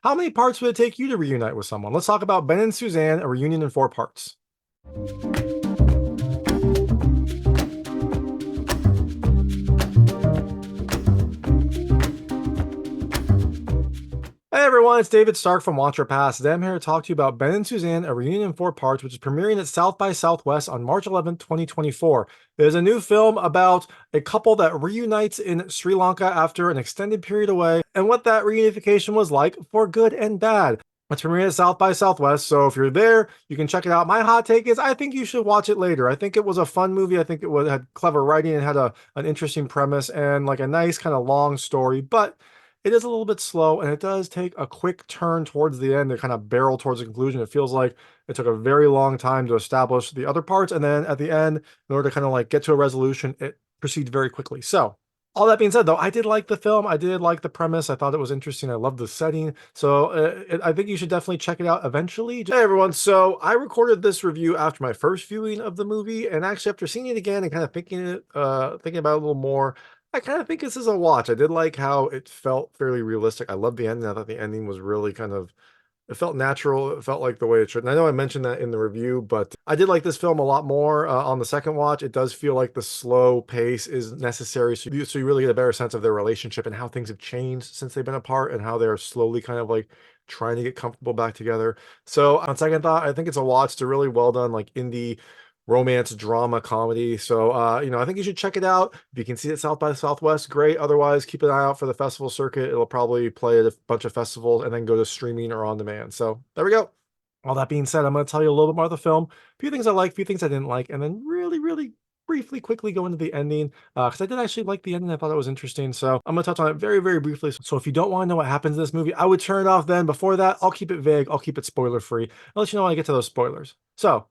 How many parts would it take you to reunite with someone? Let's talk about Ben and Suzanne, a reunion in 4 parts. Hey everyone, it's David Stark from Watch or Pass. Today I'm here to talk to you about Ben and Suzanne, a reunion in 4 parts, which is premiering at South by Southwest on March 11th, 2024. It is a new film about a couple that reunites in Sri Lanka after an extended period away, and what that reunification was like for good and bad. It's premiering at South by Southwest, so if you're there, you can check it out. My hot take is I think you should watch it later. I think it was a fun movie. I think had clever writing and had an interesting premise and like a nice kind of long story, but it is a little bit slow, and it does take a quick turn towards the end to kind of barrel towards a conclusion. It feels like it took a very long time to establish the other parts, and then at the end, in order to kind of like get to a resolution, it proceeds very quickly. So, all that being said, though, I did like the film. I did like the premise. I thought it was interesting. I loved the setting. So, I think you should definitely check it out eventually. Hey, everyone. So, I recorded this review after my first viewing of the movie, and actually, after seeing it again and kind of thinking about it a little more, I kind of think this is a watch. I did like how it felt fairly realistic. I loved the ending. I thought the ending was really kind of, it felt natural. It felt like the way it should. And I know I mentioned that in the review, but I did like this film a lot more on the second watch. It does feel like the slow pace is necessary. So you really get a better sense of their relationship and how things have changed since they've been apart and how they're slowly kind of like trying to get comfortable back together. So on second thought, I think it's a watch. It's a really well done, like indie romance, drama, comedy. So, I think you should check it out. If you can see it South by Southwest, great. Otherwise, keep an eye out for the festival circuit. It'll probably play at a bunch of festivals and then go to streaming or on demand. So there we go. All that being said, I'm going to tell you a little bit more of the film, a few things I like, a few things I didn't like, and then really, really briefly, quickly go into the ending, because I did actually like the ending. I thought it was interesting. So I'm going to touch on it very, very briefly. So if you don't want to know what happens in this movie, I would turn it off then. Before that, I'll keep it vague. I'll keep it spoiler free. I'll let you know when I get to those spoilers. So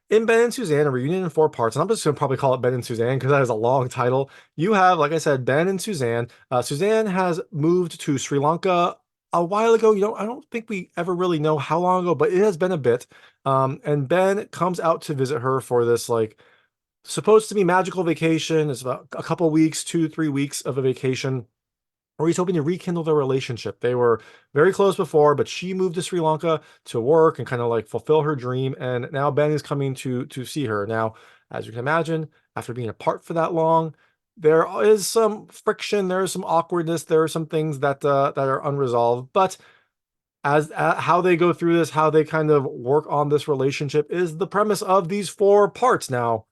in Ben and Suzanne, a reunion in 4 parts, and I'm just going to probably call it Ben and Suzanne because that is a long title. You have, like I said, Ben and Suzanne. Suzanne has moved to Sri Lanka a while ago. I don't think we ever really know how long ago, but it has been a bit. And Ben comes out to visit her for this like supposed to be magical vacation. It's about a couple weeks, 2, 3 weeks of a vacation, or he's hoping to rekindle their relationship. They were very close before, but she moved to Sri Lanka to work and kind of like fulfill her dream. And now Ben is coming to see her. Now, as you can imagine, after being apart for that long, there is some friction, there is some awkwardness, there are some things that are unresolved. But as how they go through this, how they kind of work on this relationship is the premise of these 4 parts. Now,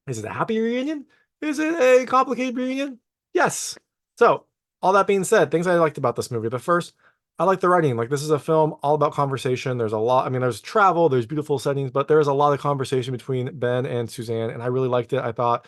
is it a happy reunion? Is it a complicated reunion? Yes. So, all that being said, things I liked about this movie. The first, I like the writing. Like, this is a film all about conversation. There's a lot, I mean, there's travel, there's beautiful settings, but there's a lot of conversation between Ben and Suzanne, and I really liked it. I thought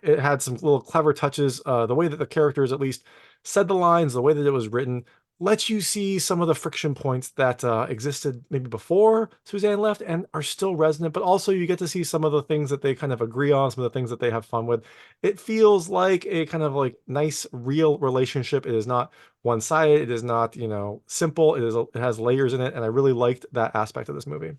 it had some little clever touches. The way that the characters at least said the lines, the way that it was written, lets you see some of the friction points that existed maybe before Suzanne left and are still resonant, but also you get to see some of the things that they kind of agree on, some of the things that they have fun with. It feels like a kind of like nice, real relationship. It is not one-sided. It is not, simple. It has layers in it, and I really liked that aspect of this movie.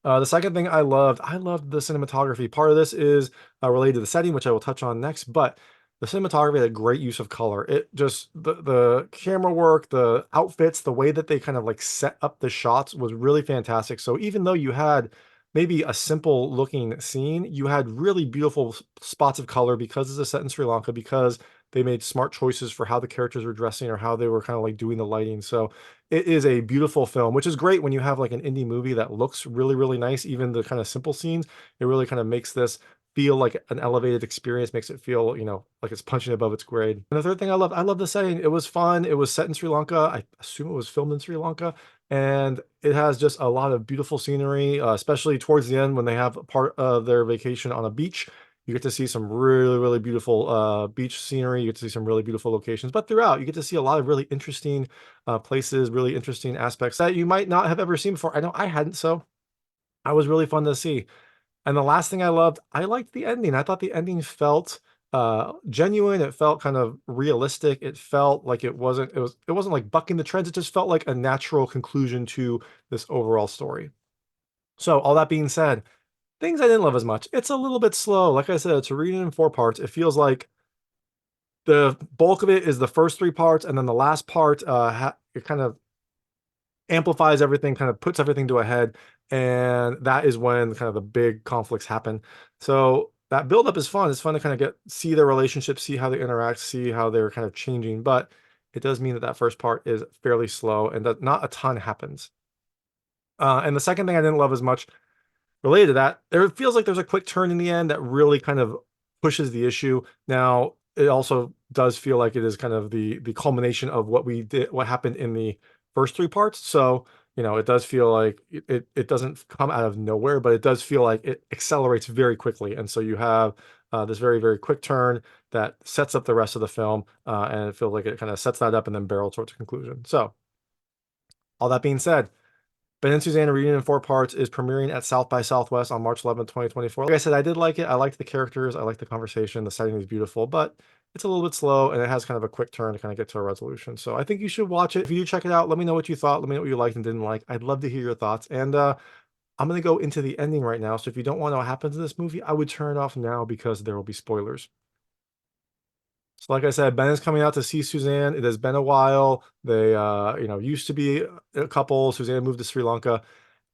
The second thing I loved the cinematography. Part of this is related to the setting, which I will touch on next, but the cinematography had a great use of color. It just, the camera work, the outfits, the way that they kind of like set up the shots was really fantastic. So even though you had maybe a simple looking scene, you had really beautiful spots of color because it's a set in Sri Lanka, because they made smart choices for how the characters were dressing or how they were kind of like doing the lighting. So it is a beautiful film, which is great when you have like an indie movie that looks really, really nice. Even the kind of simple scenes, it really kind of makes this feel like an elevated experience, makes it feel, like it's punching above its grade. And the third thing I love the setting. It was fun. It was set in Sri Lanka. I assume it was filmed in Sri Lanka. And it has just a lot of beautiful scenery, especially towards the end when they have part of their vacation on a beach. You get to see some really, really beautiful beach scenery. You get to see some really beautiful locations. But throughout, you get to see a lot of really interesting places, really interesting aspects that you might not have ever seen before. I know I hadn't, so I was really fun to see. And the last thing I liked the ending. I thought the ending felt genuine. It felt kind of realistic. It felt like it wasn't like bucking the trends. It just felt like a natural conclusion to this overall story. So all that being said, things I didn't love as much. It's a little bit slow. Like I said, it's a reading in 4 parts. It feels like the bulk of it is the first 3 parts, and then the last part, it kind of amplifies everything, kind of puts everything to a head, and that is when kind of the big conflicts happen. So that buildup is fun. It's fun to kind of see their relationship, see how they interact, see how they're kind of changing. But it does mean that that first part is fairly slow and that not a ton happens. And the second thing I didn't love as much related to that, there feels like there's a quick turn in the end that really kind of pushes the issue. Now, it also does feel like it is kind of the culmination of what happened in the first three parts. So, it does feel like it doesn't come out of nowhere, but it does feel like it accelerates very quickly. And so you have this very, very quick turn that sets up the rest of the film, and it feels like it kind of sets that up and then barrels towards a conclusion. So, all that being said, Ben and Suzanne: A Reunion in Four Parts is premiering at South by Southwest on March 11th, 2024. Like I said, I did like it. I liked the characters. I liked the conversation. The setting is beautiful, but it's a little bit slow and it has kind of a quick turn to kind of get to a resolution. So I think you should watch it. If you do check it out, let me know what you thought. Let me know what you liked and didn't like. I'd love to hear your thoughts. And I'm going to go into the ending right now. So if you don't want to know what happens in this movie, I would turn it off now because there will be spoilers. So like I said, Ben is coming out to see Suzanne. It has been a while. They, used to be a couple. Suzanne moved to Sri Lanka.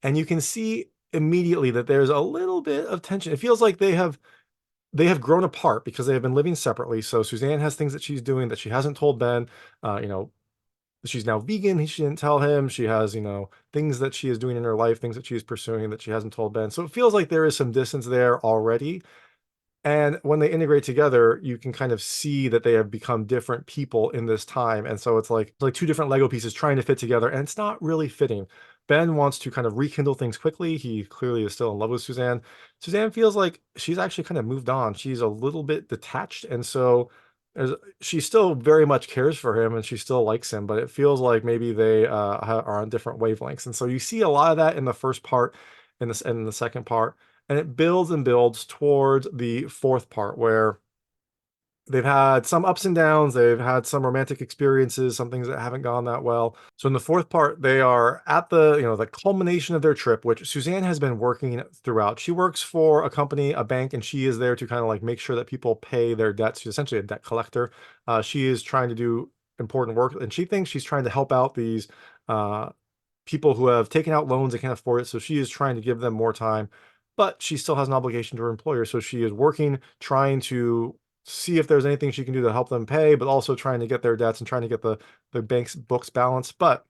And you can see immediately that there's a little bit of tension. It feels like they have grown apart because they have been living separately. So Suzanne has things that she's doing that she hasn't told Ben. She's now vegan. She didn't tell him. She has, things that she is doing in her life, things that she is pursuing that she hasn't told Ben. So it feels like there is some distance there already. And when they integrate together, you can kind of see that they have become different people in this time. And so it's like two different Lego pieces trying to fit together, and it's not really fitting. Ben wants to kind of rekindle things quickly. He clearly is still in love with Suzanne. Suzanne feels like she's actually kind of moved on. She's a little bit detached. And so she still very much cares for him and she still likes him, but it feels like maybe they are on different wavelengths. And so you see a lot of that in the first part and in the second part. And it builds and builds towards the fourth part where they've had some ups and downs. They've had some romantic experiences, some things that haven't gone that well. So in the fourth part, they are at the culmination of their trip, which Suzanne has been working throughout. She works for a company, a bank, and she is there to kind of like make sure that people pay their debts. She's essentially a debt collector. She is trying to do important work, and she thinks she's trying to help out these people who have taken out loans and can't afford it. So she is trying to give them more time, but she still has an obligation to her employer. So she is working, trying to see if there's anything she can do to help them pay, but also trying to get their debts and trying to get the bank's books balanced. But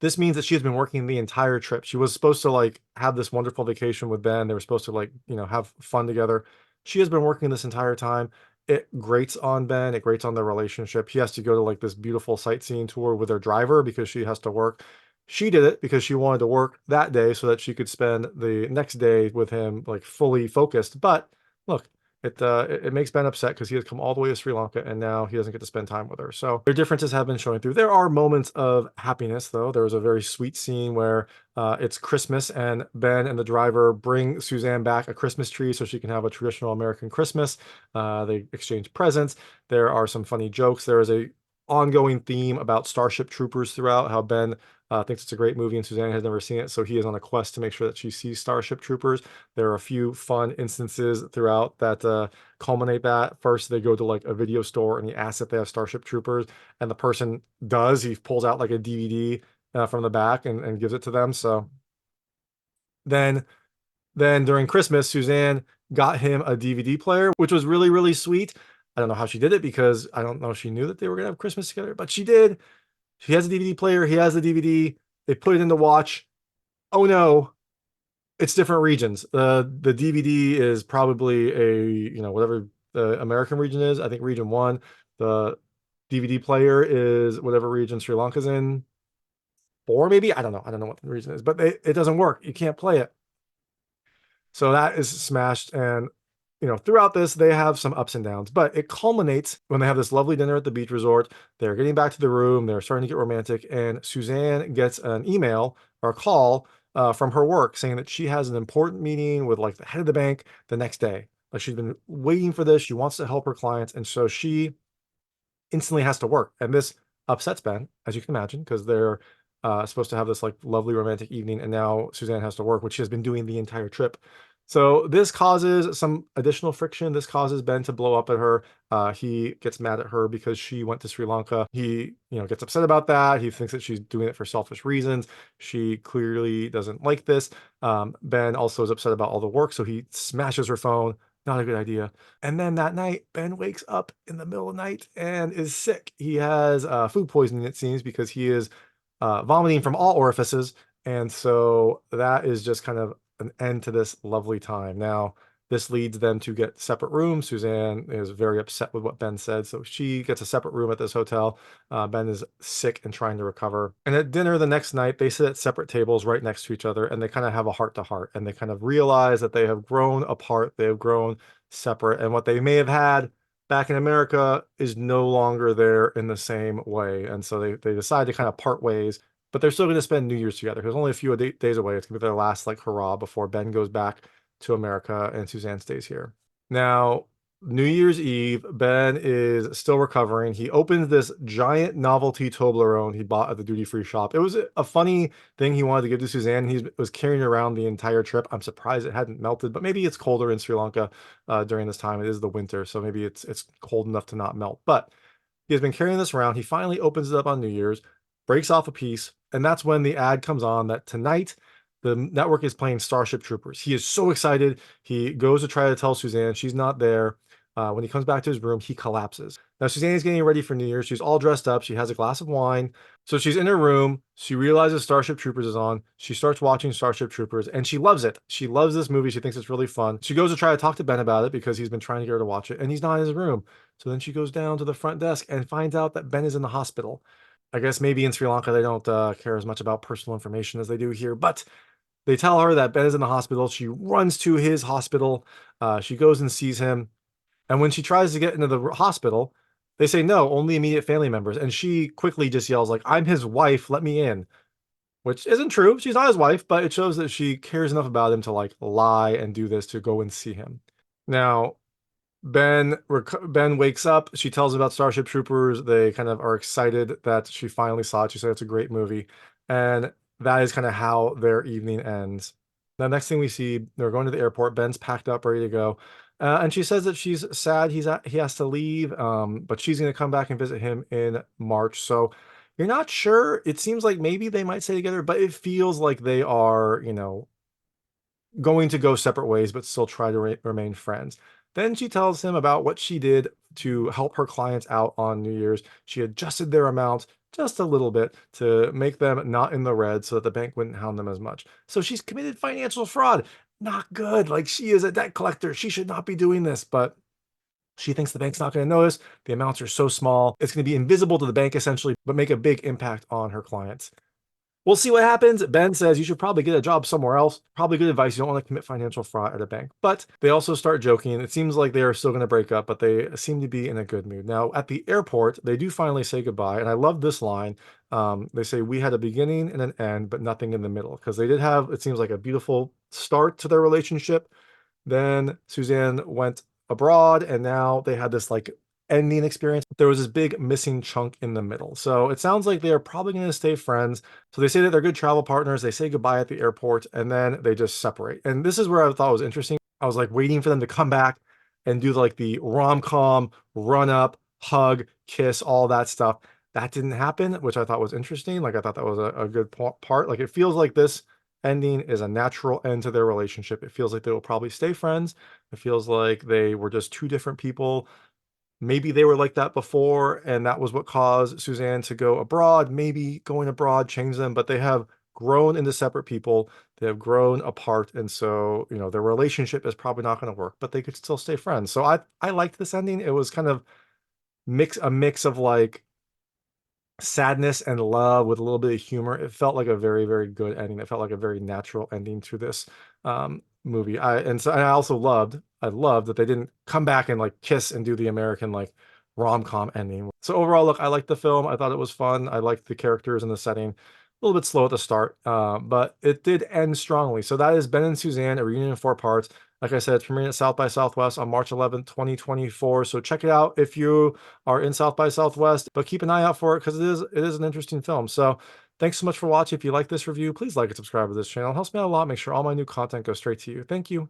this means that she has been working the entire trip. She was supposed to like have this wonderful vacation with Ben. They were supposed to like, have fun together. She has been working this entire time. It grates on Ben. It grates on their relationship. He has to go to like this beautiful sightseeing tour with her driver because she has to work. She did it because she wanted to work that day so that she could spend the next day with him like fully focused. But look, it makes Ben upset because he has come all the way to Sri Lanka and now he doesn't get to spend time with her. So their differences have been showing through. There are moments of happiness, though. There was a very sweet scene where it's Christmas and Ben and the driver bring Suzanne back a Christmas tree so she can have a traditional American Christmas. They exchange presents. There are some funny jokes. There is a ongoing theme about Starship Troopers throughout, how Ben thinks it's a great movie and Suzanne has never seen it, so he is on a quest to make sure that she sees Starship Troopers. There are a few fun instances throughout that culminate that. First, they go to like a video store and he asks if they have Starship Troopers, and the person does. He pulls out like a DVD from the back and gives it to them. So then during Christmas, Suzanne got him a DVD player, which was really, really sweet. I don't know how she did it because I don't know if she knew that they were going to have Christmas together, but she did. She has a DVD player. He has the DVD. They put it in the watch. Oh no, it's different regions. The DVD is probably whatever the American region is. I think region 1. The DVD player is whatever region Sri Lanka's in. 4 maybe. I don't know. I don't know what the region is, but it doesn't work. You can't play it. So that is smashed. And throughout this, they have some ups and downs, but it culminates when they have this lovely dinner at the beach resort. They're getting back to the room. They're starting to get romantic. And Suzanne gets an email or a call from her work saying that she has an important meeting with like the head of the bank the next day. Like she's been waiting for this. She wants to help her clients. And so she instantly has to work. And this upsets Ben, as you can imagine, because they're supposed to have this like lovely romantic evening. And now Suzanne has to work, which she has been doing the entire trip. So this causes some additional friction. This causes Ben to blow up at her. He gets mad at her because she went to Sri Lanka. He, gets upset about that. He thinks that she's doing it for selfish reasons. She clearly doesn't like this. Ben also is upset about all the work, so he smashes her phone. Not a good idea. And then that night, Ben wakes up in the middle of the night and is sick. He has food poisoning, it seems, because he is vomiting from all orifices. And so that is just kind of an end to this lovely time. Now, this leads them to get separate rooms. Suzanne is very upset with what Ben said, so she gets a separate room at this hotel. Ben is sick and trying to recover. And at dinner the next night, they sit at separate tables right next to each other, and they kind of have a heart to heart, and they kind of realize that they have grown apart, they have grown separate, and what they may have had back in America is no longer there in the same way. And so they decide to kind of part ways, but they're still going to spend New Year's together. There's only a few days away. It's going to be their last like hurrah before Ben goes back to America and Suzanne stays here. Now, New Year's Eve, Ben is still recovering. He opens this giant novelty Toblerone he bought at the duty-free shop. It was a funny thing he wanted to give to Suzanne. He was carrying it around the entire trip. I'm surprised it hadn't melted, but maybe it's colder in Sri Lanka during this time. It is the winter, so maybe it's cold enough to not melt. But he has been carrying this around. He finally opens it up on New Year's, breaks off a piece, and that's when the ad comes on that tonight the network is playing Starship Troopers. He is so excited. He goes to try to tell Suzanne. She's not there. When he comes back to his room, he collapses. Now, Suzanne is getting ready for New Year's. She's all dressed up. She has a glass of wine. So she's in her room. She realizes Starship Troopers is on. She starts watching Starship Troopers, and she loves it. She loves this movie. She thinks it's really fun. She goes to try to talk to Ben about it because he's been trying to get her to watch it, and he's not in his room. So then she goes down to the front desk and finds out that Ben is in the hospital. I guess maybe in Sri Lanka they don't care as much about personal information as they do here, but they tell her that Ben is in the hospital. She runs to his hospital. She goes and sees him. And when she tries to get into the hospital, they say no, only immediate family members. And she quickly just yells like, "I'm his wife, let me in." Which isn't true. She's not his wife, but it shows that she cares enough about him to like lie and do this to go and see him. Now, Ben wakes up. She tells him about Starship Troopers. They kind of are excited that she finally saw it. She said it's a great movie, and that is kind of how their evening ends. The next thing we see, they're going to the airport. Ben's packed up, ready to go, and she says that she's sad he has to leave, but she's going to come back and visit him in March. So you're not sure. It seems like maybe they might stay together, but it feels like they are, going to go separate ways, but still try to remain friends. Then she tells him about what she did to help her clients out on New Year's. She adjusted their amount just a little bit to make them not in the red so that the bank wouldn't hound them as much. So she's committed financial fraud. Not good. Like she is a debt collector. She should not be doing this, but she thinks the bank's not going to notice. The amounts are so small. It's going to be invisible to the bank essentially, but make a big impact on her clients. We'll see what happens. Ben says you should probably get a job somewhere else. Probably good advice. You don't want to commit financial fraud at a bank. But they also start joking. It seems like they are still going to break up, but they seem to be in a good mood. Now, at the airport, they do finally say goodbye. And I love this line. They say, "We had a beginning and an end, but nothing in the middle." Because they did have, it seems like, a beautiful start to their relationship. Then Suzanne went abroad, and now they had this like ending experience. There was this big missing chunk in the middle. So it sounds like they are probably going to stay friends. So they say that they're good travel partners. They say goodbye at the airport, and then they just separate. And this is where I thought was interesting. I was like waiting for them to come back and do like the rom-com, run up, hug, kiss, all that stuff. That didn't happen, which I thought was interesting. Like I thought that was a good part. Like it feels like this ending is a natural end to their relationship. It feels like they will probably stay friends. It feels like they were just two different people. Maybe they were like that before, and that was what caused Suzanne to go abroad. Maybe going abroad changed them, but they have grown into separate people. They have grown apart, and so, their relationship is probably not going to work, but they could still stay friends. So I liked this ending. It was kind of a mix of like sadness and love with a little bit of humor. It felt like a very, very good ending. It felt like a very natural ending to this movie. I also I loved that they didn't come back and like kiss and do the American like rom-com ending. So overall, look, I liked the film. I thought it was fun. I liked the characters and the setting. A little bit slow at the start, but it did end strongly. So that is Ben and Suzanne, a reunion in 4 parts. Like I said, it's premiering at South by Southwest on March 11th, 2024. So check it out if you are in South by Southwest, but keep an eye out for it because it is an interesting film. So Thanks so much for watching. If you like this review, please like and subscribe to this channel. It helps me out a lot. Make sure all my new content goes straight to you. Thank you.